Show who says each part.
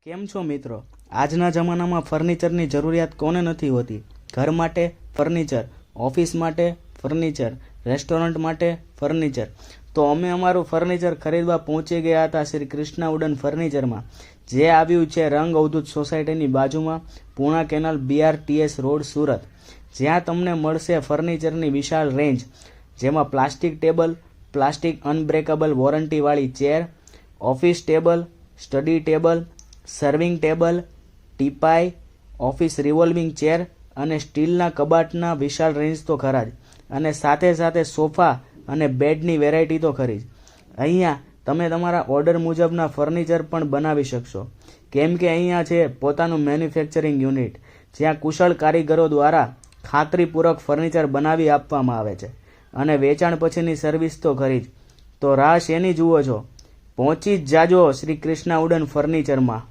Speaker 1: કેમ છો મિત્રો? આજના જમાનામાં ફર્નિચરની જરૂરિયાત કોને નથી હોતી? ઘર માટે ફર્નિચર, ઓફિસ માટે ફર્નિચર, રેસ્ટોરન્ટ માટે ફર્નિચર. તો અમે અમારું ફર્નિચર ખરીદવા પહોંચી ગયા હતા શ્રી કૃષ્ણા વુડન ફર્નિચરમાં, જે આવ્યું છે રંગ અવધૂત સોસાયટીની બાજુમાં, Purna canal BRTS road, Surat. જ્યાં તમને મળશે ફર્નિચરની વિશાળ રેન્જ, જેમાં પ્લાસ્ટિક ટેબલ, પ્લાસ્ટિક અનબ્રેકેબલ વોરંટીવાળી chair, office table, study table, serving table, teapoy, office revolving chair અને સ્ટીલના કબાટના વિશાળ રેન્જ તો ખરા જ, અને સાથે સાથે સોફા અને બેડની વેરાયટી તો ખરી જ. અહીંયા તમે તમારા ઓર્ડર મુજબના ફર્નિચર પણ બનાવી શકશો, કેમ કે અહીંયા છે પોતાનું મેન્યુફેક્ચરિંગ યુનિટ, જ્યાં કુશળ કારીગરો દ્વારા ખાતરીપૂર્વક ફર્નિચર બનાવી આપવામાં આવે છે, અને વેચાણ પછીની સર્વિસ તો ખરી જ. તો રાહ શેની જુઓ છો? પહોંચી જ જાજો શ્રી કૃષ્ણા વુડન ફર્નિચરમાં.